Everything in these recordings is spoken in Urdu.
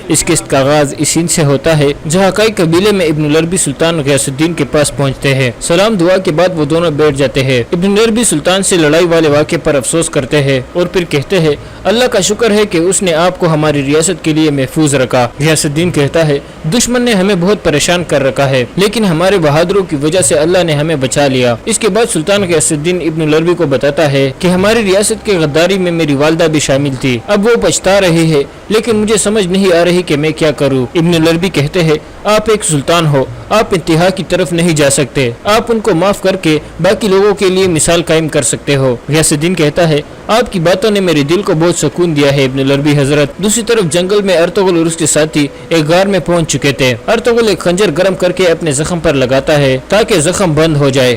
اس قسط کا آغاز اس ہند سے ہوتا ہے جہاں کئی قبیلے میں ابن العربی سلطان غیاث الدین کے پاس پہنچتے ہیں۔ سلام دعا کے بعد وہ دونوں بیٹھ جاتے ہیں۔ ابن العربی سلطان سے لڑائی والے واقعے پر افسوس کرتے ہیں اور پھر کہتے ہیں اللہ کا شکر ہے کہ اس نے آپ کو ہماری ریاست کے لیے محفوظ رکھا۔ غیاث الدین کہتا ہے دشمن نے ہمیں بہت پریشان کر رکھا ہے لیکن ہمارے بہادروں کی وجہ سے اللہ نے ہمیں بچا لیا۔ اس کے بعد سلطان غیاث الدین ابن العربی کو بتاتا ہے کہ ہماری ریاست کے غداری میں میری والدہ بھی شامل تھی، اب وہ پچھتا رہی ہے لیکن مجھے سمجھ نہیں آ رہی کہ میں کیا کروں۔ ابن العربی کہتے ہیں آپ ایک سلطان ہو، آپ انتہا کی طرف نہیں جا سکتے، آپ ان کو معاف کر کے باقی لوگوں کے لیے مثال قائم کر سکتے ہو۔ غیاث الدین کہتا ہے آپ کی باتوں نے میرے دل کو بہت سکون دیا ہے ابن العربی حضرت۔ دوسری طرف جنگل میں ارطغرل اور اس کے ساتھی ایک غار میں پہنچ چکے تھے۔ ارطغرل ایک خنجر گرم کر کے اپنے زخم پر لگاتا ہے تاکہ زخم بند ہو جائے۔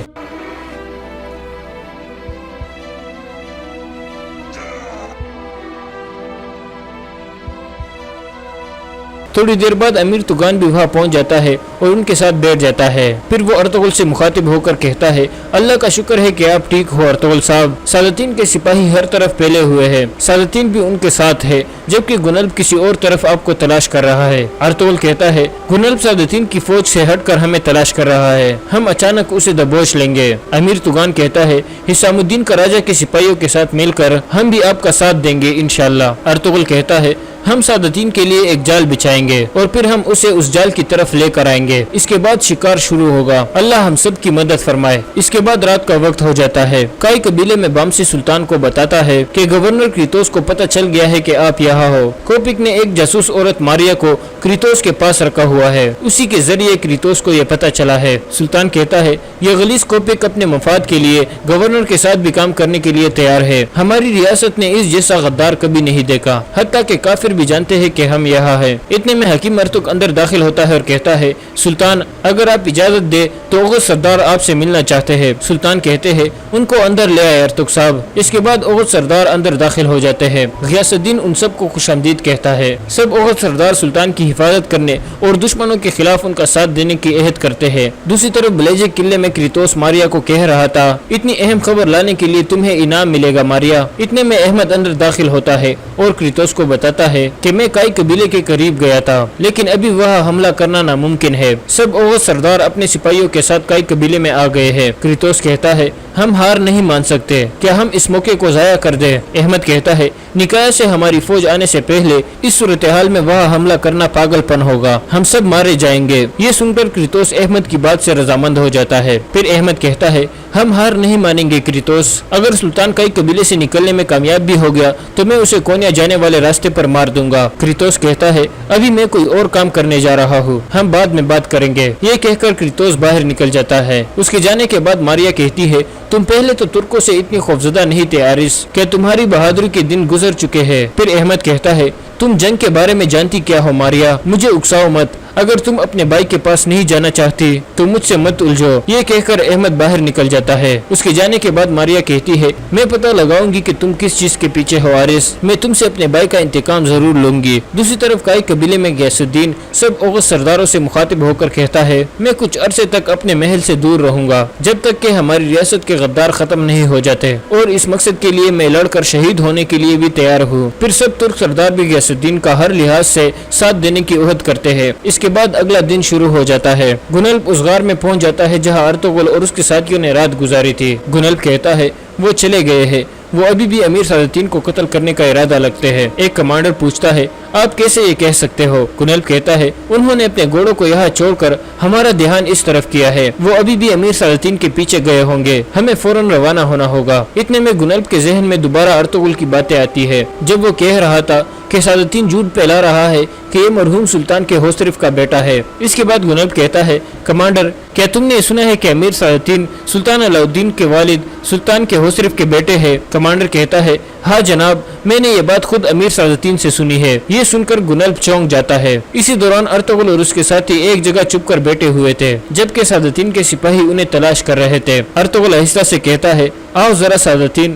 تھوڑی دیر بعد امیر تغان بھی وہاں پہنچ جاتا ہے اور ان کے ساتھ بیٹھ جاتا ہے۔ پھر وہ ارطغرل سے مخاطب ہو کر کہتا ہے اللہ کا شکر ہے کہ آپ ٹھیک ہو ارطغرل صاحب، سالتین کے سپاہی ہر طرف پھیلے ہوئے ہیں، سالتین بھی ان کے ساتھ ہے جبکہ گنلب کسی اور طرف آپ کو تلاش کر رہا ہے۔ ارطغرل کہتا ہے گنلب سالتین کی فوج سے ہٹ کر ہمیں تلاش کر رہا ہے، ہم اچانک اسے دبوچ لیں گے۔ امیر تغان کہتا ہے حسام الدین کا راجہ کے سپاہیوں کے ساتھ مل کر ہم بھی آپ کا ساتھ دیں گے انشاءاللہ۔ ارطغرل کہتا ہے ہم سادتین کے لیے ایک جال بچھائیں گے اور پھر ہم اسے اس جال کی طرف لے کر آئیں گے، اس کے بعد شکار شروع ہوگا، اللہ ہم سب کی مدد فرمائے۔ اس کے بعد رات کا وقت ہو جاتا ہے۔ کئی قبیلے میں بامسی سلطان کو بتاتا ہے کہ گورنر کریتوس کو پتہ چل گیا ہے کہ آپ یہاں ہو۔ کوپک نے ایک جاسوس عورت ماریا کو کریتوس کے پاس رکھا ہوا ہے، اسی کے ذریعے کریتوس کو یہ پتہ چلا ہے۔ سلطان کہتا ہے یہ غلیظ کوپک اپنے مفاد کے لیے گورنر کے ساتھ بھی کام کرنے کے لیے تیار ہے، ہماری ریاست نے اس جیسا غدار کبھی نہیں دیکھا، حتیٰ کہ کافر بھی جانتے ہیں کہ ہم یہاں ہیں۔ اتنے میں حکیم ارتک اندر داخل ہوتا ہے اور کہتا ہے سلطان اگر آپ اجازت دے تو اوغد سردار آپ سے ملنا چاہتے ہیں۔ سلطان کہتے ہیں ان کو اندر لے آئے ارتک صاحب۔ اس کے بعد اوغد سردار اندر داخل ہو جاتے ہیں۔ غیاث الدین ان سب کو خوش آمدید کہتا ہے۔ سب اوغد سردار سلطان کی حفاظت کرنے اور دشمنوں کے خلاف ان کا ساتھ دینے کی عہد کرتے ہیں۔ دوسری طرف بلیجے قلعے میں کریتوس ماریا کو کہہ رہا تھا اتنی اہم خبر لانے کے لیے تمہیں انعام ملے گا ماریا۔ اتنے میں احمد اندر داخل ہوتا ہے اور کریتوس کو بتاتا ہے کہ میں کئی قبیلے کے قریب گیا تھا لیکن ابھی وہاں حملہ کرنا ناممکن ہے، سب اوغد سردار اپنے سپاہیوں کے ساتھ کئی قبیلے میں آ گئے ہیں۔ کریتوس کہتا ہے ہم ہار نہیں مان سکتے، کیا ہم اس موقع کو ضائع کر دیں؟ احمد کہتا ہے نکایا سے ہماری فوج آنے سے پہلے اس صورتحال میں وہاں حملہ کرنا پاگل پن ہوگا، ہم سب مارے جائیں گے۔ یہ سن کر کریتوس احمد کی بات سے رضامند ہو جاتا ہے۔ پھر احمد کہتا ہے ہم ہار نہیں مانیں گے کریتوس، اگر سلطان کئی قبیلے سے نکلنے میں کامیاب بھی ہو گیا تو میں اسے کونیا جانے والے راستے پر مار دوں گا۔ کریتوس کہتا ہے ابھی میں کوئی اور کام کرنے جا رہا ہوں، ہم بعد میں بات کریں گے۔ یہ کہہ کر کریتوس باہر نکل جاتا ہے۔ اس کے جانے کے بعد ماریا کہتی ہے تم پہلے تو ترکوں سے اتنی خوفزدہ نہیں تھے عارس، کیا تمہاری بہادری کے دن گزر چکے ہیں؟ پھر احمد کہتا ہے تم جنگ کے بارے میں جانتی کیا ہو ماریا، مجھے اکساؤ مت، اگر تم اپنے بھائی کے پاس نہیں جانا چاہتی تو مجھ سے مت الجھو۔ یہ کہہ کر احمد باہر نکل جاتا ہے۔ اس کے جانے کے بعد ماریا کہتی ہے میں پتہ لگاؤں گی کہ تم کس چیز کے پیچھے ہو عارس، میں تم سے اپنے بھائی کا انتقام ضرور لوں گی۔ دوسری طرف کئی قبیلے میں غیاث الدین سب اوغد سرداروں سے مخاطب ہو کر کہتا ہے میں کچھ عرصے تک اپنے محل سے دور رہوں گا جب تک کہ ہماری ریاست کے غدار ختم نہیں ہو جاتے، اور اس مقصد کے لیے میں لڑ کر شہید ہونے کے لیے بھی تیار ہوں۔ پھر سب ترک سردار بھی غیاث الدین کا ہر لحاظ سے ساتھ دینے کی عہد کرتے ہیں۔ اس کے بعد اگلا دن شروع ہو جاتا ہے۔ گنلب اس غار میں پہنچ جاتا ہے جہاں ارطغرل اور اس کے ساتھیوں نے رات گزاری تھی۔ گنلب کہتا ہے وہ چلے گئے ہیں، وہ ابھی بھی امیر سادتین کو قتل کرنے کا ارادہ لگتے ہیں۔ ایک کمانڈر پوچھتا ہے آپ کیسے یہ کہہ سکتے ہو؟ گنلب کہتا ہے انہوں نے اپنے گھوڑوں کو یہاں چھوڑ کر ہمارا دھیان اس طرف کیا ہے، وہ ابھی بھی امیر سادتین کے پیچھے گئے ہوں گے، ہمیں فوراً روانہ ہونا ہوگا۔ اتنے میں گنلب کے ذہن میں دوبارہ ارطغرل کی باتیں آتی ہے جب وہ کہہ رہا تھا کہ سادتین جھوٹ پھیلا رہا ہے کہ یہ مرحوم سلطان کے ہوصرف کا بیٹا ہے۔ اس کے بعد گنلب کہتا ہے کمانڈر کیا تم نے سنا ہے کہ امیر سادتین سلطان علاء الدین کے والد سلطان کے ہوصرف کے بیٹے ہیں؟ کمانڈر کہتا ہے ہاں جناب، میں نے یہ بات خود امیر سادتین سے سنی ہے۔ یہ سن کر گنلب چونک جاتا ہے۔ اسی دوران ارطغرل اور اس کے ساتھی ایک جگہ چپ کر بیٹھے ہوئے تھے جبکہ سادتین کے سپاہی انہیں تلاش کر رہے تھے۔ ارطغرل آہستہ سے کہتا ہے آؤ ذرا سادتین،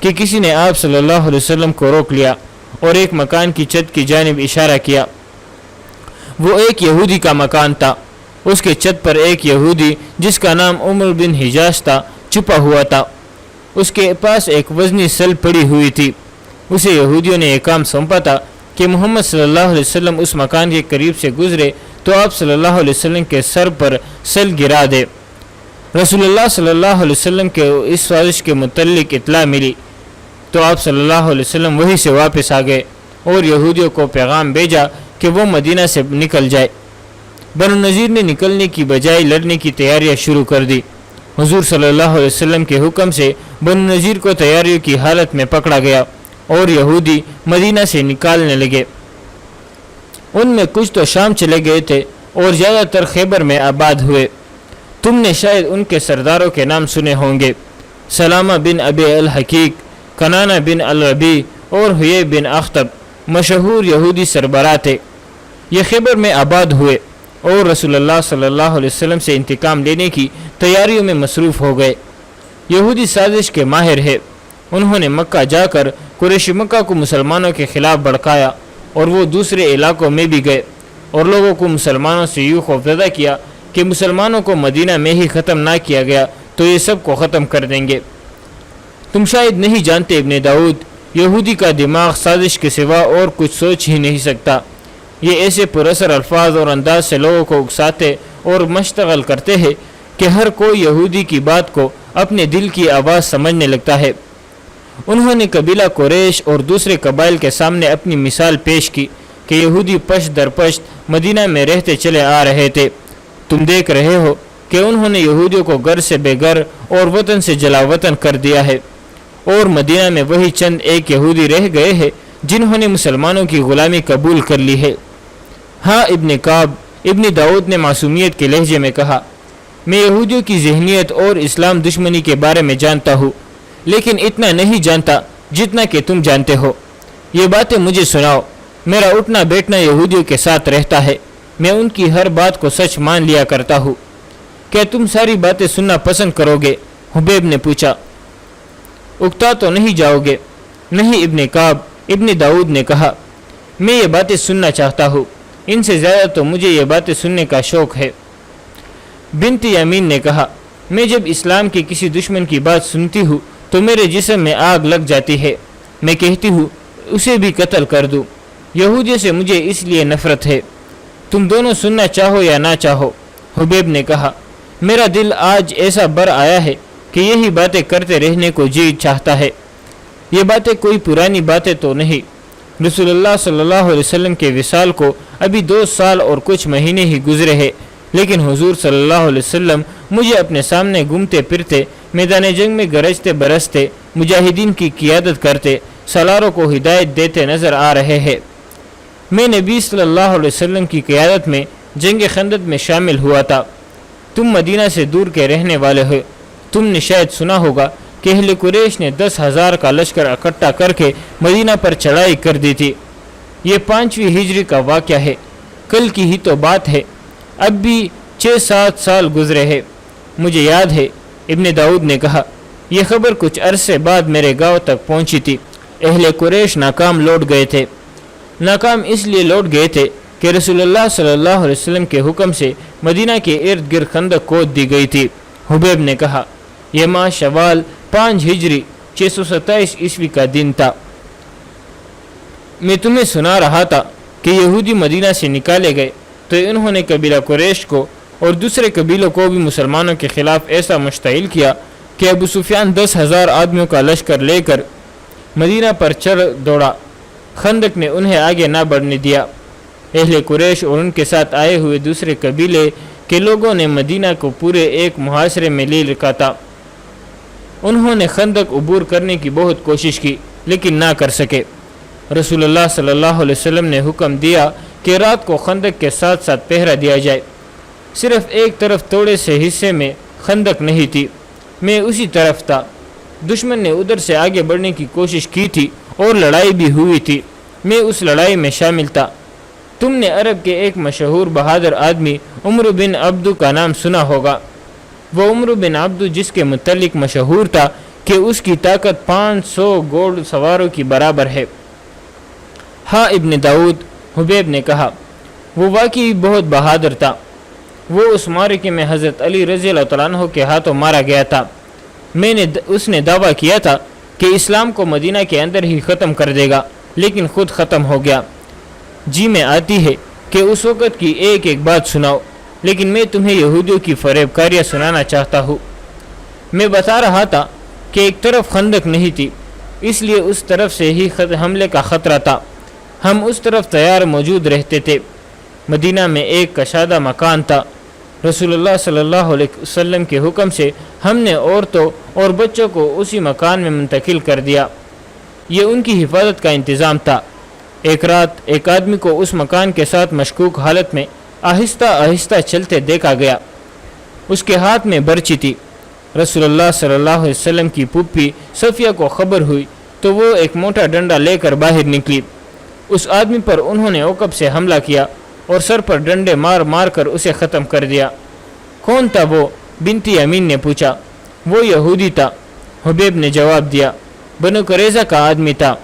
کہ کسی نے آپ صلی اللہ علیہ وسلم کو روک لیا اور ایک مکان کی چھت کی جانب اشارہ کیا۔ وہ ایک یہودی کا مکان تھا۔ اس کے چھت پر ایک یہودی جس کا نام عمر بن حجاز تھا چھپا ہوا تھا۔ اس کے پاس ایک وزنی سل پڑی ہوئی تھی۔ اسے یہودیوں نے ایک کام سونپا تھا کہ محمد صلی اللہ علیہ وسلم اس مکان کے قریب سے گزرے تو آپ صلی اللہ علیہ وسلم کے سر پر سل گرا دے۔ رسول اللہ صلی اللہ علیہ وسلم کے اس سازش کے متعلق اطلاع ملی تو آپ صلی اللہ علیہ وسلم وہیں سے واپس آ گئے اور یہودیوں کو پیغام بھیجا کہ وہ مدینہ سے نکل جائے۔ بنو نذیر نے نکلنے کی بجائے لڑنے کی تیاریاں شروع کر دی۔ حضور صلی اللہ علیہ وسلم کے حکم سے بنو نذیر کو تیاریوں کی حالت میں پکڑا گیا اور یہودی مدینہ سے نکالنے لگے۔ ان میں کچھ تو شام چلے گئے تھے اور زیادہ تر خیبر میں آباد ہوئے۔ تم نے شاید ان کے سرداروں کے نام سنے ہوں گے، سلامہ بن ابی الحقیق، کنانہ بن الربیع اور حیی بن اخطب مشہور یہودی سربراہ تھے۔ یہ خیبر میں آباد ہوئے اور رسول اللہ صلی اللہ علیہ وسلم سے انتقام لینے کی تیاریوں میں مصروف ہو گئے۔ یہودی سازش کے ماہر ہے۔ انہوں نے مکہ جا کر قریش مکہ کو مسلمانوں کے خلاف بھڑکایا اور وہ دوسرے علاقوں میں بھی گئے اور لوگوں کو مسلمانوں سے یوں خوفزدہ کیا کہ مسلمانوں کو مدینہ میں ہی ختم نہ کیا گیا تو یہ سب کو ختم کر دیں گے۔ تم شاید نہیں جانتے ابن داؤد، یہودی کا دماغ سازش کے سوا اور کچھ سوچ ہی نہیں سکتا۔ یہ ایسے پراثر الفاظ اور انداز سے لوگوں کو اکساتے اور مشتغل کرتے ہیں کہ ہر کوئی یہودی کی بات کو اپنے دل کی آواز سمجھنے لگتا ہے۔ انہوں نے قبیلہ قریش اور دوسرے قبائل کے سامنے اپنی مثال پیش کی کہ یہودی پشت در پشت مدینہ میں رہتے چلے آ رہے تھے۔ تم دیکھ رہے ہو کہ انہوں نے یہودیوں کو گھر سے بے گھر اور وطن سے جلا وطن کر دیا ہے، اور مدینہ میں وہی چند ایک یہودی رہ گئے ہیں جنہوں نے مسلمانوں کی غلامی قبول کر لی ہے۔ ہاں ابن کعب، ابن داؤد نے معصومیت کے لہجے میں کہا، میں یہودیوں کی ذہنیت اور اسلام دشمنی کے بارے میں جانتا ہوں، لیکن اتنا نہیں جانتا جتنا کہ تم جانتے ہو۔ یہ باتیں مجھے سناؤ۔ میرا اٹھنا بیٹھنا یہودیوں کے ساتھ رہتا ہے، میں ان کی ہر بات کو سچ مان لیا کرتا ہوں۔ کیا تم ساری باتیں سننا پسند کرو گے؟ حبیب نے پوچھا۔ اکتا تو نہیں جاؤ گے؟ نہیں ابن کعب، ابن داؤد نے کہا، میں یہ باتیں سننا چاہتا ہوں، ان سے زیادہ تو مجھے یہ باتیں سننے کا شوق ہے۔ بنت یمین نے کہا، میں جب اسلام کے کسی دشمن کی بات سنتی ہوں تو میرے جسم میں آگ لگ جاتی ہے، میں کہتی ہوں اسے بھی قتل کر دوں۔ یہودیوں سے مجھے اس لیے نفرت ہے۔ تم دونوں سننا چاہو یا نہ چاہو۔ حبیب نے کہا، میرا دل آج ایسا بر آیا ہے کہ یہی باتیں کرتے رہنے کو جی چاہتا ہے۔ یہ باتیں کوئی پرانی باتیں تو نہیں۔ رسول اللہ صلی اللہ علیہ وسلم کے وصال کو ابھی 2 سال اور کچھ مہینے ہی گزرے ہیں، لیکن حضور صلی اللہ علیہ وسلم مجھے اپنے سامنے گھومتے پھرتے، میدان جنگ میں گرجتے برستے، مجاہدین کی قیادت کرتے، سالاروں کو ہدایت دیتے نظر آ رہے ہیں۔ میں نبی صلی اللہ علیہ وسلم کی قیادت میں جنگ خندق میں شامل ہوا تھا۔ تم مدینہ سے دور کے رہنے والے ہو، تم نے شاید سنا ہوگا کہ اہل قریش نے 10,000 کا لشکر اکٹھا کر کے مدینہ پر چڑھائی کر دی تھی۔ یہ 5ویں ہجری کا واقعہ ہے، کل کی ہی تو بات ہے، اب بھی 6-7 سال گزرے ہیں۔ مجھے یاد ہے، ابن داؤد نے کہا، یہ خبر کچھ عرصے بعد میرے گاؤں تک پہنچی تھی۔ اہل قریش ناکام لوٹ گئے تھے۔ ناکام اس لیے لوٹ گئے تھے کہ رسول اللہ صلی اللہ علیہ وسلم کے حکم سے مدینہ کے ارد گرد خندق کھود دی گئی تھی۔ حبیب نے کہا، یہ ماہ شوال 5 ہجری 627 عیسوی کا دن تھا۔ میں تمہیں سنا رہا تھا کہ یہودی مدینہ سے نکالے گئے تو انہوں نے قبیلہ قریش کو اور دوسرے قبیلوں کو بھی مسلمانوں کے خلاف ایسا مشتعل کیا کہ ابو سفیان 10,000 آدمیوں کا لشکر لے کر مدینہ پر چڑھ دوڑا۔ خندق نے انہیں آگے نہ بڑھنے دیا۔ اہل قریش اور ان کے ساتھ آئے ہوئے دوسرے قبیلے کے لوگوں نے مدینہ کو پورے ایک محاصرے میں لے رکھا تھا۔ انہوں نے خندق عبور کرنے کی بہت کوشش کی لیکن نہ کر سکے۔ رسول اللہ صلی اللہ علیہ وسلم نے حکم دیا کہ رات کو خندق کے ساتھ ساتھ پہرا دیا جائے۔ صرف ایک طرف تھوڑے سے حصے میں خندق نہیں تھی، میں اسی طرف تھا۔ دشمن نے ادھر سے آگے بڑھنے کی کوشش کی تھی اور لڑائی بھی ہوئی تھی، میں اس لڑائی میں شامل تھا۔ تم نے عرب کے ایک مشہور بہادر آدمی عمر بن عبد کا نام سنا ہوگا۔ وہ عمر بن عبد جس کے متعلق مشہور تھا کہ اس کی طاقت 500 گھوڑ سواروں کی برابر ہے۔ ہاں ابن داؤد، حبیب نے کہا، وہ واقعی بہت بہادر تھا۔ وہ اس معرکے میں حضرت علی رضی اللہ عنہ کے ہاتھوں مارا گیا تھا۔ اس نے دعویٰ کیا تھا کہ اسلام کو مدینہ کے اندر ہی ختم کر دے گا، لیکن خود ختم ہو گیا۔ جی میں آتی ہے کہ اس وقت کی ایک ایک بات سناؤ، لیکن میں تمہیں یہودیوں کی فریب کاریاں سنانا چاہتا ہوں۔ میں بتا رہا تھا کہ ایک طرف خندق نہیں تھی، اس لیے اس طرف سے ہی حملے کا خطرہ تھا۔ ہم اس طرف تیار موجود رہتے تھے۔ مدینہ میں ایک کشادہ مکان تھا۔ رسول اللہ صلی اللہ علیہ وسلم کے حکم سے ہم نے عورتوں اور بچوں کو اسی مکان میں منتقل کر دیا۔ یہ ان کی حفاظت کا انتظام تھا۔ ایک رات ایک آدمی کو اس مکان کے ساتھ مشکوک حالت میں آہستہ آہستہ چلتے دیکھا گیا۔ اس کے ہاتھ میں برچی تھی۔ رسول اللہ صلی اللہ علیہ وسلم کی پھوپھی صفیہ کو خبر ہوئی تو وہ ایک موٹا ڈنڈا لے کر باہر نکلی۔ اس آدمی پر انہوں نے عقب سے حملہ کیا اور سر پر ڈنڈے مار مار کر اسے ختم کر دیا۔ کون تھا وہ؟ بنتی امین نے پوچھا۔ وہ یہودی تھا، حبیب نے جواب دیا۔ بنو قریظہ کا آدمی تھا۔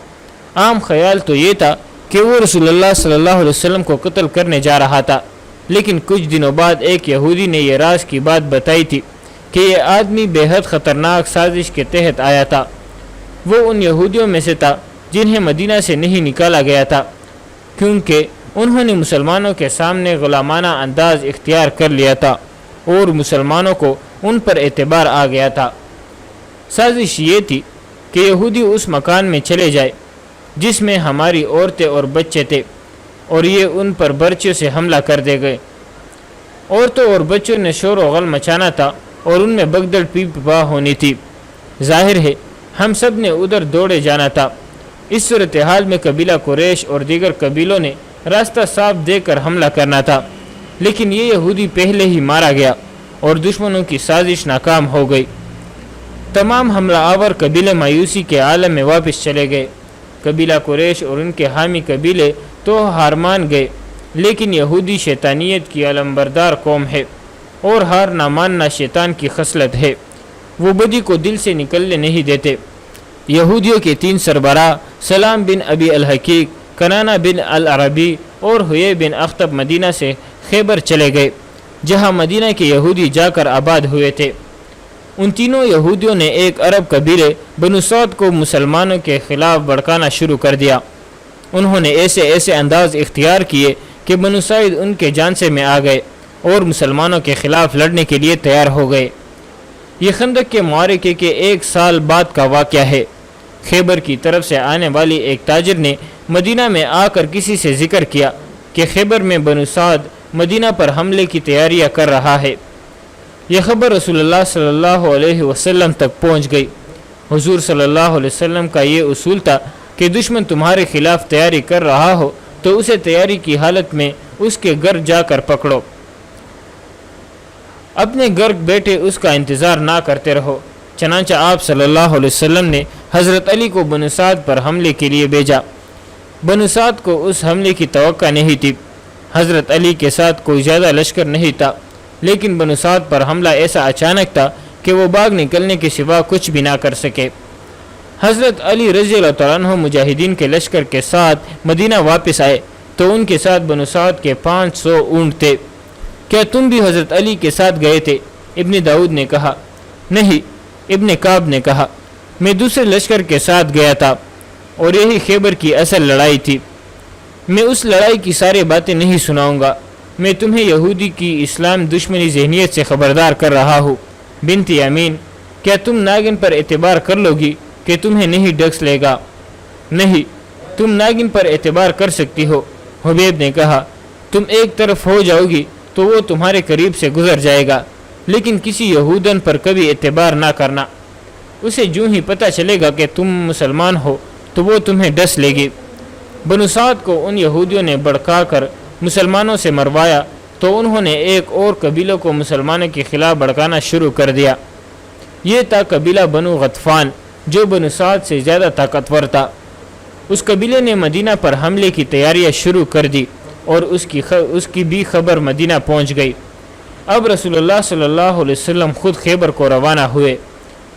عام خیال تو یہ تھا کہ وہ رسول اللہ صلی اللہ علیہ وسلم کو قتل کرنے جا رہا تھا، لیکن کچھ دنوں بعد ایک یہودی نے یہ راز کی بات بتائی تھی کہ یہ آدمی بے حد خطرناک سازش کے تحت آیا تھا۔ وہ ان یہودیوں میں سے تھا جنہیں مدینہ سے نہیں نکالا گیا تھا، کیونکہ انہوں نے مسلمانوں کے سامنے غلامانہ انداز اختیار کر لیا تھا اور مسلمانوں کو ان پر اعتبار آ گیا تھا۔ سازش یہ تھی کہ یہودی اس مکان میں چلے جائے جس میں ہماری عورتیں اور بچے تھے، اور یہ ان پر برچوں سے حملہ کر دے گئے۔ عورتوں اور بچوں نے شور و غل مچانا تھا اور ان میں بگدڑ پا ہونی تھی۔ ظاہر ہے ہم سب نے ادھر دوڑے جانا تھا۔ اس صورتحال میں قبیلہ قریش اور دیگر قبیلوں نے راستہ صاف دے کر حملہ کرنا تھا، لیکن یہ یہودی پہلے ہی مارا گیا اور دشمنوں کی سازش ناکام ہو گئی۔ تمام حملہ آور قبیلے مایوسی کے عالم میں واپس چلے گئے۔ قبیلہ قریش اور ان کے حامی قبیلے تو ہار مان گئے، لیکن یہودی شیطانیت کی علمبردار قوم ہے اور ہار نہ ماننا شیطان کی خصلت ہے۔ وہ بدی کو دل سے نکلنے نہیں دیتے۔ یہودیوں کے 3 سربراہ سلام بن ابی الحقیق، کنانہ بن العربی اور حوی بن اخطب مدینہ سے خیبر چلے گئے، جہاں مدینہ کے یہودی جا کر آباد ہوئے تھے۔ ان تینوں یہودیوں نے ایک عرب قبیلے بنو سعد کو مسلمانوں کے خلاف بھڑکانا شروع کر دیا۔ انہوں نے ایسے انداز اختیار کیے کہ بنو سعد ان کے جانسے میں آ گئے اور مسلمانوں کے خلاف لڑنے کے لیے تیار ہو گئے۔ یہ خندق کے معرکے کے 1 سال بعد کا واقعہ ہے۔ خیبر کی طرف سے آنے والی ایک تاجر نے مدینہ میں آ کر کسی سے ذکر کیا کہ خیبر میں بنو سعد مدینہ پر حملے کی تیاریاں کر رہا ہے۔ یہ خبر رسول اللہ صلی اللہ علیہ وسلم تک پہنچ گئی۔ حضور صلی اللہ علیہ وسلم کا یہ اصول تھا کہ دشمن تمہارے خلاف تیاری کر رہا ہو تو اسے تیاری کی حالت میں اس کے گھر جا کر پکڑو، اپنے گھر بیٹھے اس کا انتظار نہ کرتے رہو۔ چنانچہ آپ صلی اللہ علیہ وسلم نے حضرت علی کو بنو سعد پر حملے کے لیے بھیجا۔ بنو سعد کو اس حملے کی توقع نہیں تھی۔ حضرت علی کے ساتھ کوئی زیادہ لشکر نہیں تھا، لیکن بنو سعد پر حملہ ایسا اچانک تھا کہ وہ باغ نکلنے کے سوا کچھ بھی نہ کر سکے۔ حضرت علی رضی اللہ عنہ مجاہدین کے لشکر کے ساتھ مدینہ واپس آئے تو ان کے ساتھ بنو سعد کے 500 اونٹ تھے۔ کیا تم بھی حضرت علی کے ساتھ گئے تھے؟ ابن داؤد نے کہا۔ نہیں، ابن کعب نے کہا، میں دوسرے لشکر کے ساتھ گیا تھا اور یہی خیبر کی اصل لڑائی تھی۔ میں اس لڑائی کی ساری باتیں نہیں سناؤں گا، میں تمہیں یہودی کی اسلام دشمنی ذہنیت سے خبردار کر رہا ہوں۔ بنت امین، کیا تم ناگن پر اعتبار کر لو گی کہ تمہیں نہیں ڈس لے گا؟ نہیں، تم ناگن پر اعتبار کر سکتی ہو۔ حبیب نے کہا، تم ایک طرف ہو جاؤ گی تو وہ تمہارے قریب سے گزر جائے گا، لیکن کسی یہودن پر کبھی اعتبار نہ کرنا۔ اسے جو ہی پتہ چلے گا کہ تم مسلمان ہو تو وہ تمہیں ڈس لے گی۔ بنو سعد کو ان یہودیوں نے بھڑکا کر مسلمانوں سے مروایا تو انہوں نے ایک اور قبیلوں کو مسلمانوں کے خلاف بھڑکانا شروع کر دیا۔ یہ تھا قبیلہ بنو غطفان، جو بنو سعد سے زیادہ طاقتور تھا۔ اس قبیلے نے مدینہ پر حملے کی تیاریاں شروع کر دی اور اس کی بھی خبر مدینہ پہنچ گئی۔ اب رسول اللہ صلی اللہ علیہ وسلم خود خیبر کو روانہ ہوئے۔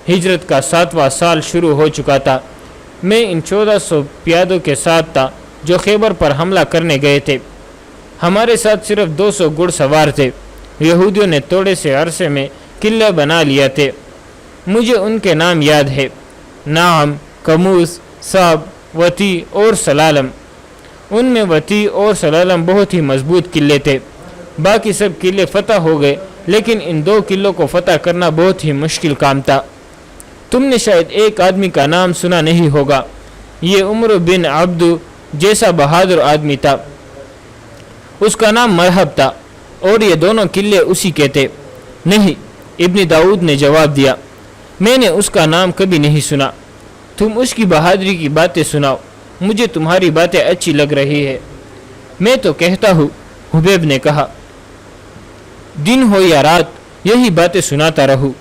ہجرت کا 7واں سال شروع ہو چکا تھا۔ میں ان 1400 پیادوں کے ساتھ تھا جو خیبر پر حملہ کرنے گئے تھے۔ ہمارے ساتھ صرف 200 گھڑ سوار تھے۔ یہودیوں نے تھوڑے سے عرصے میں قلعہ بنا لیا تھے۔ مجھے ان کے نام یاد ہے: نعم، کموس، صاب، وتی اور سلالم۔ ان میں وتی اور سلالم بہت ہی مضبوط قلعے تھے۔ باقی سب قلعے فتح ہو گئے، لیکن ان 2 قلعوں کو فتح کرنا بہت ہی مشکل کام تھا۔ تم نے شاید ایک آدمی کا نام سنا نہیں ہوگا، یہ عمر بن عبد جیسا بہادر آدمی تھا۔ اس کا نام مرحب تھا، اور یہ دونوں قلعے اسی کے تھے۔ نہیں، ابن داؤد نے جواب دیا، میں نے اس کا نام کبھی نہیں سنا۔ تم اس کی بہادری کی باتیں سناؤ، مجھے تمہاری باتیں اچھی لگ رہی ہے۔ میں تو کہتا ہوں، حبیب نے کہا، دن ہو یا رات یہی باتیں سناتا رہوں۔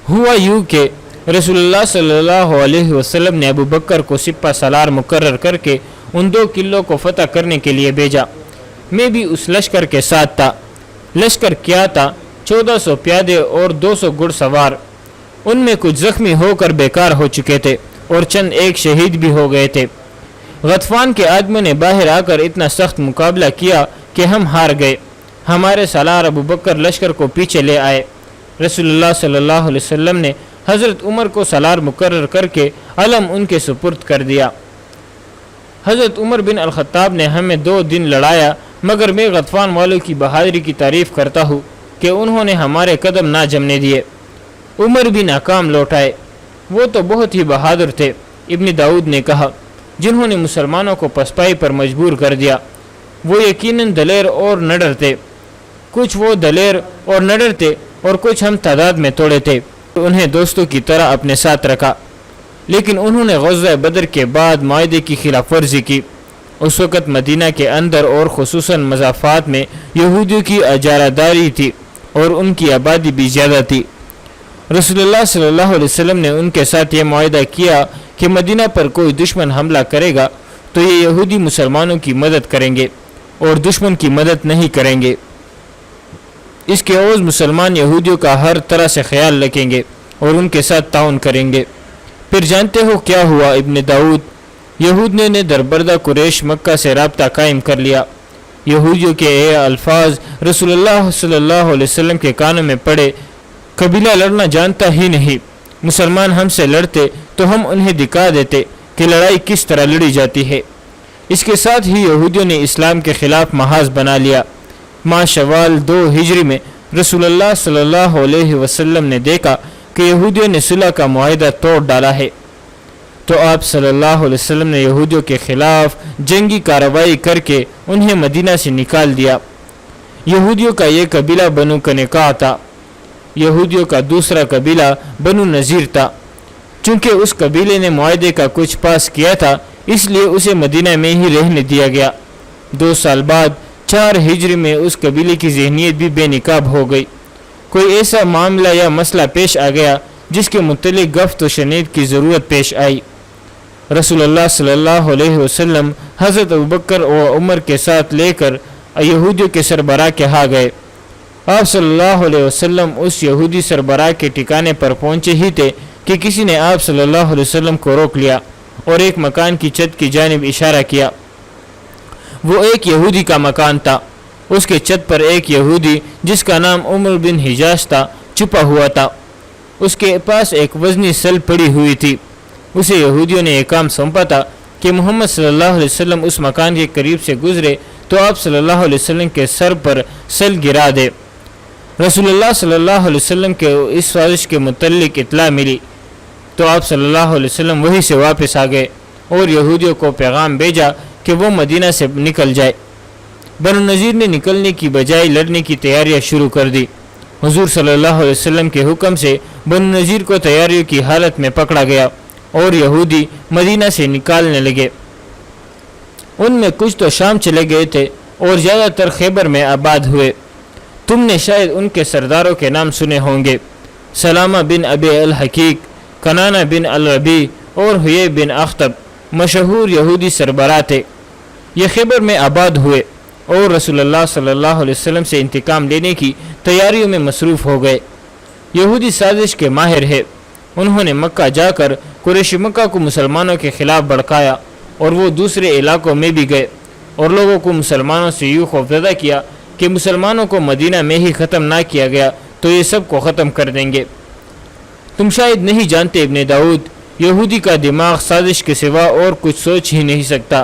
ہوا یوں کہ رسول اللہ صلی اللہ علیہ وسلم نے ابو بکر کو سپہ سالار مقرر کر کے ان 2 قلعوں کو فتح کرنے کے لیے بھیجا۔ میں بھی اس لشکر کے ساتھ تھا۔ لشکر کیا تھا؟ 1400 پیادے اور 200 گھڑ سوار۔ ان میں کچھ زخمی ہو کر بیکار ہو چکے تھے اور چند ایک شہید بھی ہو گئے تھے۔ غطفان کے آدمیوں نے باہر آ کر اتنا سخت مقابلہ کیا کہ ہم ہار گئے۔ ہمارے سالار ابو بکر لشکر کو پیچھے لے آئے۔ رسول اللہ صلی اللہ علیہ وسلم نے حضرت عمر کو سالار مقرر کر کے علم ان کے سپرد کر دیا۔ حضرت عمر بن الخطاب نے ہمیں 2 دن لڑایا، مگر میں غطفان والوں کی بہادری کی تعریف کرتا ہوں کہ انہوں نے ہمارے قدم نہ جمنے دیے۔ عمر بھی ناکام لوٹ آئے۔ وہ تو بہت ہی بہادر تھے، ابن داؤد نے کہا، جنہوں نے مسلمانوں کو پسپائی پر مجبور کر دیا۔ وہ یقیناً دلیر اور نڈر تھے۔ کچھ وہ دلیر اور نڈر تھے اور کچھ ہم تعداد میں توڑے تھے۔ انہیں دوستوں کی طرح اپنے ساتھ رکھا، لیکن انہوں نے غزوہ بدر کے بعد معاہدے کی خلاف ورزی کی۔ اس وقت مدینہ کے اندر اور خصوصاً مضافات میں یہودیوں کی اجارہ داری تھی اور ان کی آبادی بھی زیادہ تھی۔ رسول اللہ صلی اللہ علیہ وسلم نے ان کے ساتھ یہ معاہدہ کیا کہ مدینہ پر کوئی دشمن حملہ کرے گا تو یہ یہودی مسلمانوں کی مدد کریں گے اور دشمن کی مدد نہیں کریں گے۔ اس کے عوض مسلمان یہودیوں کا ہر طرح سے خیال رکھیں گے اور ان کے ساتھ تعاون کریں گے۔ پھر جانتے ہو کیا ہوا ابن داؤد؟ یہودیوں نے دربردہ قریش مکہ سے رابطہ قائم کر لیا۔ یہودیوں کے یہ الفاظ رسول اللہ صلی اللہ علیہ وسلم کے کانوں میں پڑے، قبیلہ لڑنا جانتا ہی نہیں، مسلمان ہم سے لڑتے تو ہم انہیں دکھا دیتے کہ لڑائی کس طرح لڑی جاتی ہے۔ اس کے ساتھ ہی یہودیوں نے اسلام کے خلاف محاذ بنا لیا۔ ماہ شوال 2 ہجری میں رسول اللہ صلی اللہ علیہ وسلم نے دیکھا کہ یہودیوں نے صلح کا معاہدہ توڑ ڈالا ہے، تو آپ صلی اللہ علیہ وسلم نے یہودیوں کے خلاف جنگی کارروائی کر کے انہیں مدینہ سے نکال دیا۔ یہودیوں کا یہ قبیلہ بنو قینقاع تھا۔ یہودیوں کا دوسرا قبیلہ بنو نذیر تھا۔ چونکہ اس قبیلے نے معاہدے کا کچھ پاس کیا تھا، اس لیے اسے مدینہ میں ہی رہنے دیا گیا۔ 2 سال بعد 4 ہجری میں اس قبیلے کی ذہنیت بھی بے نقاب ہو گئی۔ کوئی ایسا معاملہ یا مسئلہ پیش آ گیا جس کے متعلق گفت و شنید کی ضرورت پیش آئی۔ رسول اللہ صلی اللہ علیہ وسلم حضرت ابوبکر و عمر کے ساتھ لے کر یہودیوں کے سربراہ کے ہاں گئے۔ آپ صلی اللہ علیہ وسلم اس یہودی سربراہ کے ٹھکانے پر پہنچے ہی تھے کہ کسی نے آپ صلی اللہ علیہ وسلم کو روک لیا اور ایک مکان کی چھت کی جانب اشارہ کیا۔ وہ ایک یہودی کا مکان تھا۔ اس کے چھت پر ایک یہودی جس کا نام عمر بن حجاز تھا چھپا ہوا تھا۔ اس کے پاس ایک وزنی سل پڑی ہوئی تھی۔ اسے یہودیوں نے ایک کام سونپا تھا کہ محمد صلی اللہ علیہ وسلم اس مکان کے قریب سے گزرے تو آپ صلی اللہ علیہ وسلم کے سر پر سل گرا دے۔ رسول اللہ صلی اللہ علیہ وسلم کے اس سازش کے متعلق اطلاع ملی تو آپ صلی اللہ علیہ وسلم وہیں سے واپس آ گئے اور یہودیوں کو پیغام بھیجا کہ وہ مدینہ سے نکل جائے۔ بنو نذیر نے نکلنے کی بجائے لڑنے کی تیاریاں شروع کر دی۔ حضور صلی اللہ علیہ وسلم کے حکم سے بنو نذیر کو تیاریوں کی حالت میں پکڑا گیا اور یہودی مدینہ سے نکالنے لگے۔ ان میں کچھ تو شام چلے گئے تھے اور زیادہ تر خیبر میں آباد ہوئے۔ تم نے شاید ان کے سرداروں کے نام سنے ہوں گے: سلامہ بن ابی الحقیق، کنانہ بن الربیع اور حیی بن اخطب مشہور یہودی سربراہ تھے۔ یہ خیبر میں آباد ہوئے اور رسول اللہ صلی اللہ علیہ وسلم سے انتقام لینے کی تیاریوں میں مصروف ہو گئے۔ یہودی سازش کے ماہر ہے، انہوں نے مکہ جا کر قریش مکہ کو مسلمانوں کے خلاف بھڑکایا اور وہ دوسرے علاقوں میں بھی گئے اور لوگوں کو مسلمانوں سے یوں خوفزدہ کیا کہ مسلمانوں کو مدینہ میں ہی ختم نہ کیا گیا تو یہ سب کو ختم کر دیں گے۔ تم شاید نہیں جانتے ابن داؤد، یہودی کا دماغ سازش کے سوا اور کچھ سوچ ہی نہیں سکتا۔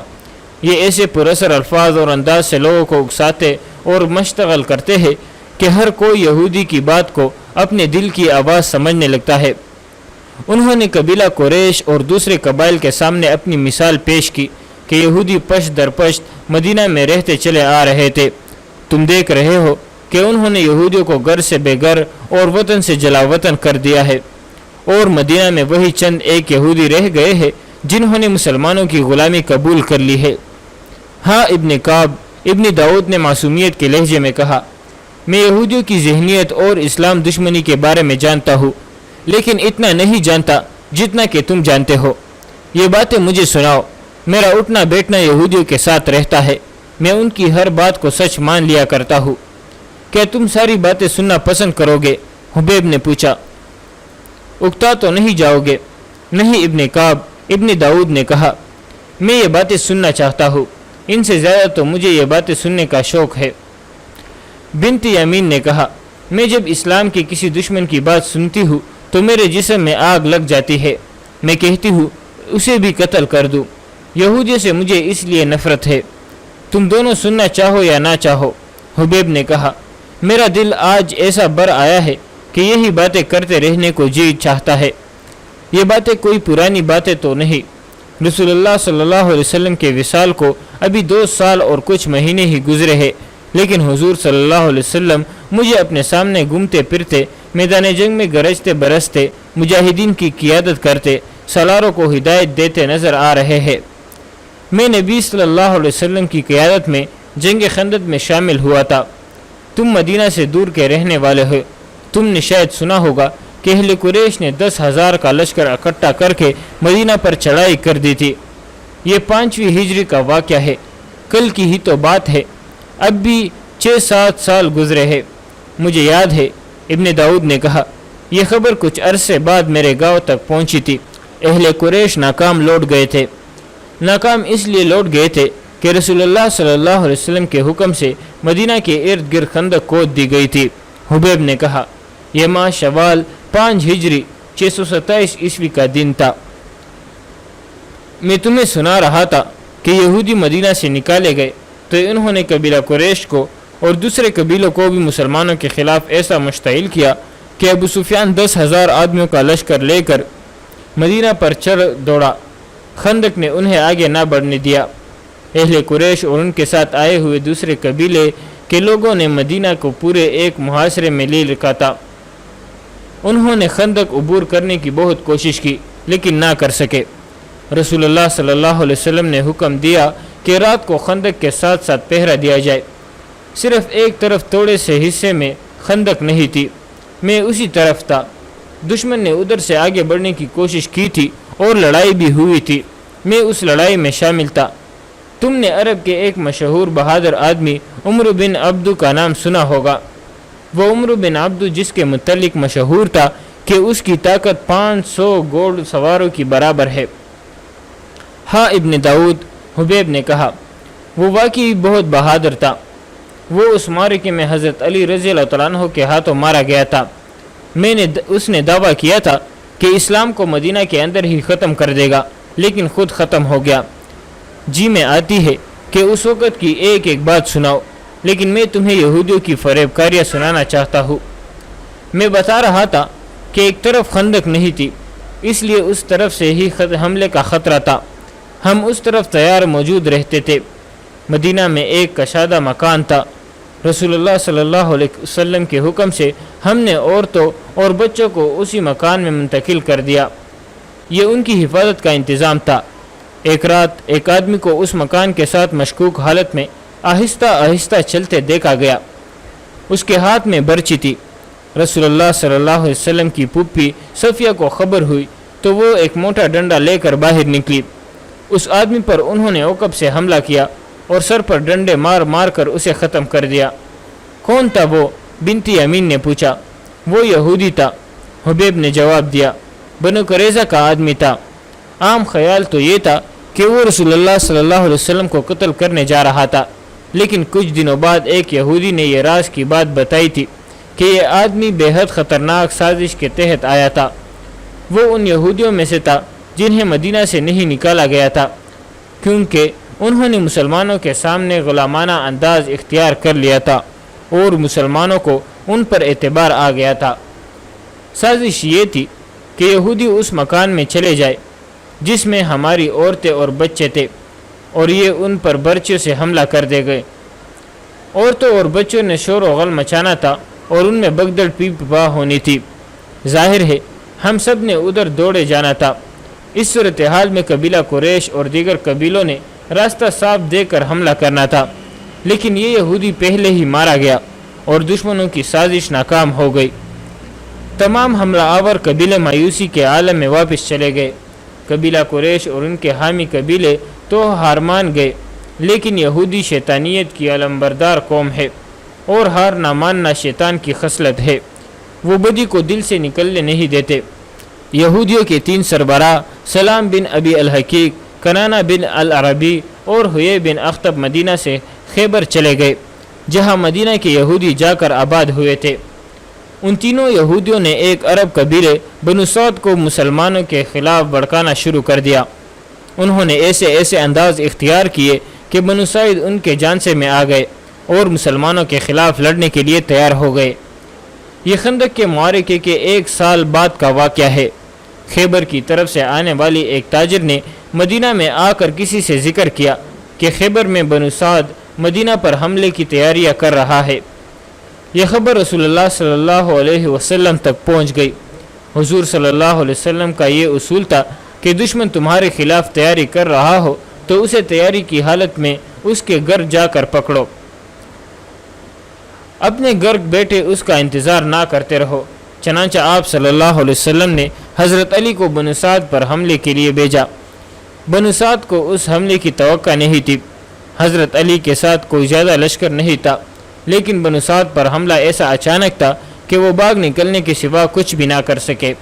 یہ ایسے پراثر الفاظ اور انداز سے لوگوں کو اکساتے اور مشتغل کرتے ہیں کہ ہر کوئی یہودی کی بات کو اپنے دل کی آواز سمجھنے لگتا ہے۔ انہوں نے قبیلہ قریش اور دوسرے قبائل کے سامنے اپنی مثال پیش کی کہ یہودی پشت در پشت مدینہ میں رہتے چلے آ رہے تھے۔ تم دیکھ رہے ہو کہ انہوں نے یہودیوں کو گھر سے بے گھر اور وطن سے جلا وطن کر دیا ہے، اور مدینہ میں وہی چند ایک یہودی رہ گئے ہیں جنہوں نے مسلمانوں کی غلامی قبول کر لی ہے۔ ہاں ابن کعب، ابن داؤد نے معصومیت کے لہجے میں کہا، میں یہودیوں کی ذہنیت اور اسلام دشمنی کے بارے میں جانتا ہوں، لیکن اتنا نہیں جانتا جتنا کہ تم جانتے ہو۔ یہ باتیں مجھے سناؤ۔ میرا اٹھنا بیٹھنا یہودیوں کے ساتھ رہتا ہے، میں ان کی ہر بات کو سچ مان لیا کرتا ہوں۔ کیا تم ساری باتیں سننا پسند کرو گے؟ حبیب نے پوچھا۔ اکتا تو نہیں جاؤ گے؟ نہیں ابن کعب، ابن داؤد نے کہا، میں یہ باتیں سننا چاہتا ہوں، ان سے زیادہ تو مجھے یہ باتیں سننے کا شوق ہے۔ بنت یمین نے کہا، میں جب اسلام کے کسی دشمن کی بات سنتی ہوں تو میرے جسم میں آگ لگ جاتی ہے، میں کہتی ہوں اسے بھی قتل کر دوں۔ یہودیوں سے مجھے اس لیے نفرت ہے۔ تم دونوں سننا چاہو یا نہ چاہو۔ حبیب نے کہا، میرا دل آج ایسا بر آیا ہے کہ یہی باتیں کرتے رہنے کو جی چاہتا ہے۔ یہ باتیں کوئی پرانی باتیں تو نہیں۔ رسول اللہ صلی اللہ علیہ وسلم کے وصال کو ابھی 2 سال اور کچھ مہینے ہی گزرے ہیں، لیکن حضور صلی اللہ علیہ وسلم مجھے اپنے سامنے گھومتے پھرتے، میدان جنگ میں گرجتے برستے، مجاہدین کی قیادت کرتے، سالاروں کو ہدایت دیتے نظر آ رہے ہیں۔ میں نبی صلی اللہ علیہ وسلم کی قیادت میں جنگ خندق میں شامل ہوا تھا۔ تم مدینہ سے دور کے رہنے والے ہو، تم نے شاید سنا ہوگا کہ اہل قریش نے 10,000 کا لشکر اکٹھا کر کے مدینہ پر چڑھائی کر دی تھی۔ یہ 5ویں ہجری کا واقعہ ہے، کل کی ہی تو بات ہے، اب بھی 6-7 سال گزرے ہیں۔ مجھے یاد ہے، ابن داؤد نے کہا، یہ خبر کچھ عرصے بعد میرے گاؤں تک پہنچی تھی۔ اہل قریش ناکام لوٹ گئے تھے۔ ناکام اس لیے لوٹ گئے تھے کہ رسول اللہ صلی اللہ علیہ وسلم کے حکم سے مدینہ کے ارد گرد خندق کھود دی گئی تھی۔ حبیب نے کہا، یہ ماہ شوال 5 ہجری 627 عیسوی کا دن تھا۔ میں تمہیں سنا رہا تھا کہ یہودی مدینہ سے نکالے گئے تو انہوں نے قبیلہ قریش کو اور دوسرے قبیلوں کو بھی مسلمانوں کے خلاف ایسا مشتعل کیا کہ ابو سفیان 10,000 آدمیوں کا لشکر لے کر مدینہ پر چڑھ دوڑا۔ خندق نے انہیں آگے نہ بڑھنے دیا۔ اہل قریش اور ان کے ساتھ آئے ہوئے دوسرے قبیلے کے لوگوں نے مدینہ کو پورے ایک محاصرے میں لے رکھا تھا۔ انہوں نے خندق عبور کرنے کی بہت کوشش کی لیکن نہ کر سکے۔ رسول اللہ صلی اللہ علیہ وسلم نے حکم دیا کہ رات کو خندق کے ساتھ ساتھ پہرا دیا جائے۔ صرف ایک طرف تھوڑے سے حصے میں خندق نہیں تھی، میں اسی طرف تھا۔ دشمن نے ادھر سے آگے بڑھنے کی کوشش کی تھی اور لڑائی بھی ہوئی تھی، میں اس لڑائی میں شامل تھا۔ تم نے عرب کے ایک مشہور بہادر آدمی عمر بن عبد کا نام سنا ہوگا۔ وہ عمر بن عبد جس کے متعلق مشہور تھا کہ اس کی طاقت 500 گھوڑ سواروں کی برابر ہے۔ ہاں ابن داؤد، حبیب نے کہا، وہ واقعی بہت بہادر تھا۔ وہ اس معرکے میں حضرت علی رضی اللہ عنہ کے ہاتھوں مارا گیا تھا۔ اس نے دعویٰ کیا تھا کہ اسلام کو مدینہ کے اندر ہی ختم کر دے گا، لیکن خود ختم ہو گیا۔ جی میں آتی ہے کہ اس وقت کی ایک ایک بات سناؤ، لیکن میں تمہیں یہودیوں کی فریب کاریاں سنانا چاہتا ہوں۔ میں بتا رہا تھا کہ ایک طرف خندق نہیں تھی، اس لیے اس طرف سے ہی حملے کا خطرہ تھا۔ ہم اس طرف تیار موجود رہتے تھے۔ مدینہ میں ایک کشادہ مکان تھا۔ رسول اللہ صلی اللہ علیہ وسلم کے حکم سے ہم نے عورتوں اور بچوں کو اسی مکان میں منتقل کر دیا۔ یہ ان کی حفاظت کا انتظام تھا۔ ایک رات ایک آدمی کو اس مکان کے ساتھ مشکوک حالت میں آہستہ آہستہ چلتے دیکھا گیا۔ اس کے ہاتھ میں برچی تھی۔ رسول اللہ صلی اللہ علیہ وسلم کی پھوپھی صفیہ کو خبر ہوئی تو وہ ایک موٹا ڈنڈا لے کر باہر نکلی۔ اس آدمی پر انہوں نے عقب سے حملہ کیا اور سر پر ڈنڈے مار مار کر اسے ختم کر دیا۔ کون تھا وہ؟ بنت یمین نے پوچھا۔ وہ یہودی تھا، حبیب نے جواب دیا۔ بنو قریظہ کا آدمی تھا۔ عام خیال تو یہ تھا کہ وہ رسول اللہ صلی اللہ علیہ وسلم کو قتل کرنے جا رہا تھا، لیکن کچھ دنوں بعد ایک یہودی نے یہ راز کی بات بتائی تھی کہ یہ آدمی بے حد خطرناک سازش کے تحت آیا تھا۔ وہ ان یہودیوں میں سے تھا جنہیں مدینہ سے نہیں نکالا گیا تھا، کیونکہ انہوں نے مسلمانوں کے سامنے غلامانہ انداز اختیار کر لیا تھا اور مسلمانوں کو ان پر اعتبار آ گیا تھا۔ سازش یہ تھی کہ یہودی اس مکان میں چلے جائے جس میں ہماری عورتیں اور بچے تھے، اور یہ ان پر برچوں سے حملہ کر دے گئے۔ عورتوں اور بچوں نے شور و غل مچانا تھا اور ان میں بگدڑ پا ہونی تھی۔ ظاہر ہے ہم سب نے ادھر دوڑے جانا تھا۔ اس صورتحال میں قبیلہ قریش اور دیگر قبیلوں نے راستہ صاف دے کر حملہ کرنا تھا، لیکن یہ یہودی پہلے ہی مارا گیا اور دشمنوں کی سازش ناکام ہو گئی۔ تمام حملہ آور قبیلے مایوسی کے عالم میں واپس چلے گئے۔ قبیلہ قریش اور ان کے حامی قبیلے تو ہار مان گئے، لیکن یہودی شیطانیت کی علمبردار قوم ہے اور ہار نہ ماننا شیطان کی خصلت ہے۔ وہ بدی کو دل سے نکلنے نہیں دیتے۔ یہودیوں کے 3 سربراہ سلام بن ابی الحقیق، کنانہ بن العربی اور حیی بن اخطب مدینہ سے خیبر چلے گئے، جہاں مدینہ کے یہودی جا کر آباد ہوئے تھے۔ ان تینوں یہودیوں نے ایک عرب قبیلے بنو سعد کو مسلمانوں کے خلاف بھڑکانا شروع کر دیا۔ انہوں نے ایسے انداز اختیار کیے کہ بنو سعد ان کے جانشے میں آ گئے اور مسلمانوں کے خلاف لڑنے کے لیے تیار ہو گئے۔ یہ خندق کے معرکے کے 1 سال بعد کا واقعہ ہے۔ خیبر کی طرف سے آنے والی ایک تاجر نے مدینہ میں آ کر کسی سے ذکر کیا کہ خیبر میں بنو سعد مدینہ پر حملے کی تیاریاں کر رہا ہے۔ یہ خبر رسول اللہ صلی اللہ علیہ وسلم تک پہنچ گئی۔ حضور صلی اللہ علیہ وسلم کا یہ اصول تھا کہ دشمن تمہارے خلاف تیاری کر رہا ہو تو اسے تیاری کی حالت میں اس کے گھر جا کر پکڑو، اپنے گھر بیٹھے اس کا انتظار نہ کرتے رہو۔ چنانچہ آپ صلی اللہ علیہ وسلم نے حضرت علی کو بنو سعد پر حملے کے لیے بھیجا۔ بنو سعد کو اس حملے کی توقع نہیں تھی۔ حضرت علی کے ساتھ کوئی زیادہ لشکر نہیں تھا، لیکن بنو سعد پر حملہ ایسا اچانک تھا کہ وہ باغ نکلنے کے سوا کچھ بھی نہ کر سکے۔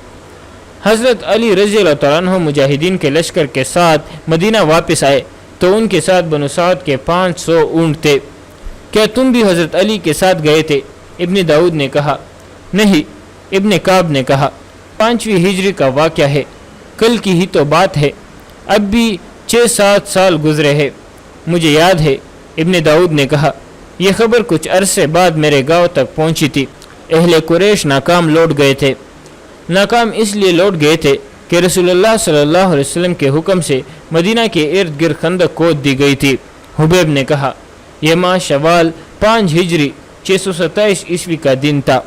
حضرت علی رضی اللہ تعالیٰ عنہ مجاہدین کے لشکر کے ساتھ مدینہ واپس آئے تو ان کے ساتھ بنو سعد کے 500 اونٹ تھے۔ کیا تم بھی حضرت علی کے ساتھ گئے تھے؟ ابن داؤد نے کہا نہیں۔ ابن کعب نے کہا 5ویں ہجری کا واقعہ ہے، کل کی ہی تو بات ہے، اب بھی 6-7 سال گزرے ہیں، مجھے یاد ہے۔ ابن داؤد نے کہا یہ خبر کچھ عرصے بعد میرے گاؤں تک پہنچی تھی۔ اہل قریش ناکام لوٹ گئے تھے۔ ناکام اس لیے لوٹ گئے تھے کہ رسول اللہ صلی اللہ علیہ وسلم کے حکم سے مدینہ کے ارد گرد خندق کھود دی گئی تھی۔ حبیب نے کہا یہ ماہ شوال 5 ہجری 627 عیسوی کا دن تھا۔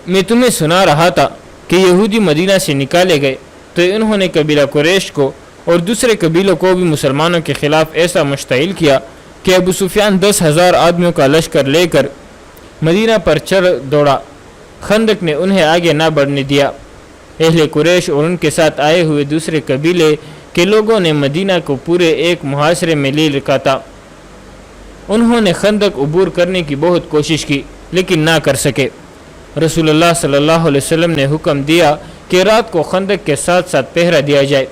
میں تمہیں سنا رہا تھا کہ یہودی مدینہ سے نکالے گئے تو انہوں نے قبیلہ قریش کو اور دوسرے قبیلوں کو بھی مسلمانوں کے خلاف ایسا مشتعل کیا کہ ابو سفیان 10,000 آدمیوں کا لشکر لے کر مدینہ پر چڑھ دوڑا۔ خندق نے انہیں آگے نہ بڑھنے دیا۔ اہل قریش اور ان کے ساتھ آئے ہوئے دوسرے قبیلے کے لوگوں نے مدینہ کو پورے ایک محاصرے میں لے رکھا تھا۔ انہوں نے خندق عبور کرنے کی بہت کوشش کی لیکن نہ کر سکے۔ رسول اللہ صلی اللہ علیہ وسلم نے حکم دیا کہ رات کو خندق کے ساتھ ساتھ پہرا دیا جائے۔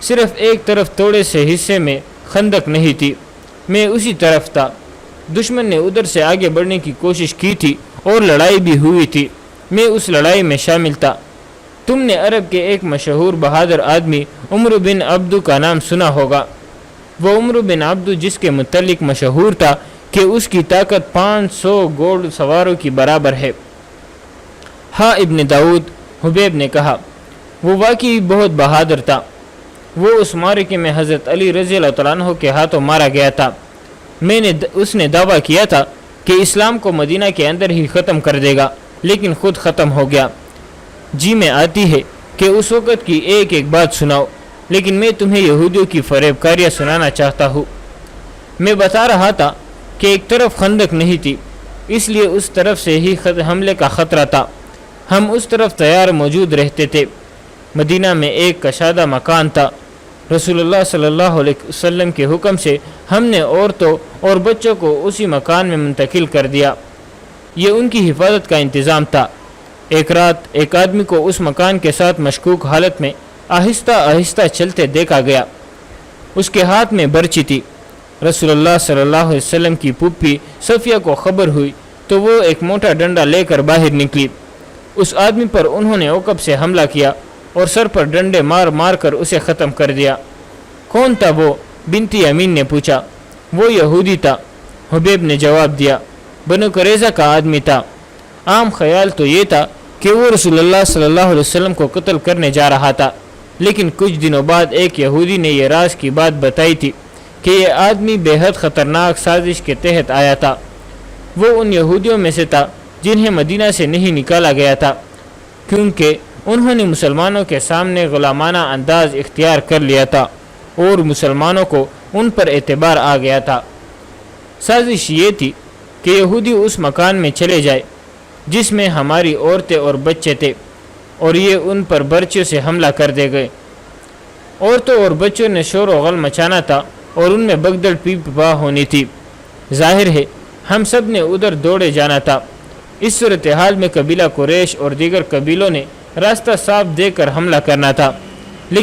صرف ایک طرف تھوڑے سے حصے میں خندق نہیں تھی، میں اسی طرف تھا۔ دشمن نے ادھر سے آگے بڑھنے کی کوشش کی تھی اور لڑائی بھی ہوئی تھی، میں اس لڑائی میں شامل تھا۔ تم نے عرب کے ایک مشہور بہادر آدمی عمر بن عبد کا نام سنا ہوگا۔ وہ عمر بن عبد جس کے متعلق مشہور تھا کہ اس کی طاقت 500 گھوڑ سواروں کی برابر ہے۔ ہاں ابن داؤد، حبیب نے کہا وہ واقعی بہت بہادر تھا۔ وہ اس معرکے میں حضرت علی رضی اللہ تعالیٰ عنہ کے ہاتھوں مارا گیا تھا۔ اس نے دعویٰ کیا تھا کہ اسلام کو مدینہ کے اندر ہی ختم کر دے گا، لیکن خود ختم ہو گیا۔ جی میں آتی ہے کہ اس وقت کی ایک ایک بات سناؤ، لیکن میں تمہیں یہودیوں کی فریب کاریاں سنانا چاہتا ہوں۔ میں بتا رہا تھا کہ ایک طرف خندق نہیں تھی، اس لیے اس طرف سے ہی حملے کا خطرہ تھا۔ ہم اس طرف تیار موجود رہتے تھے۔ مدینہ میں ایک کشادہ مکان تھا۔ رسول اللہ صلی اللہ علیہ وسلم کے حکم سے ہم نے عورتوں اور بچوں کو اسی مکان میں منتقل کر دیا۔ یہ ان کی حفاظت کا انتظام تھا۔ ایک رات ایک آدمی کو اس مکان کے ساتھ مشکوک حالت میں آہستہ آہستہ چلتے دیکھا گیا۔ اس کے ہاتھ میں برچی تھی۔ رسول اللہ صلی اللہ علیہ وسلم کی پھوپھی صفیہ کو خبر ہوئی تو وہ ایک موٹا ڈنڈا لے کر باہر نکلی۔ اس آدمی پر انہوں نے عقب سے حملہ کیا اور سر پر ڈنڈے مار مار کر اسے ختم کر دیا۔ کون تھا وہ؟ بنت امین نے پوچھا۔ وہ یہودی تھا، حبیب نے جواب دیا، بنو قریظہ کا آدمی تھا۔ عام خیال تو یہ تھا کہ وہ رسول اللہ صلی اللہ علیہ وسلم کو قتل کرنے جا رہا تھا، لیکن کچھ دنوں بعد ایک یہودی نے یہ راز کی بات بتائی تھی کہ یہ آدمی بے حد خطرناک سازش کے تحت آیا تھا۔ وہ ان یہودیوں میں سے تھا جنہیں مدینہ سے نہیں نکالا گیا تھا، کیونکہ انہوں نے مسلمانوں کے سامنے غلامانہ انداز اختیار کر لیا تھا اور مسلمانوں کو ان پر اعتبار آ گیا تھا۔ سازش یہ تھی کہ یہودی اس مکان میں چلے جائے جس میں ہماری عورتیں اور بچے تھے، اور یہ ان پر برچوں سے حملہ کر دے گئے۔ عورتوں اور بچوں نے شور و غل مچانا تھا اور ان میں بگدڑ پیپ پا ہونی تھی۔ ظاہر ہے ہم سب نے ادھر دوڑے جانا تھا۔ اس صورتحال میں قبیلہ قریش اور دیگر قبیلوں نے راستہ صاف دے کر حملہ کرنا تھا۔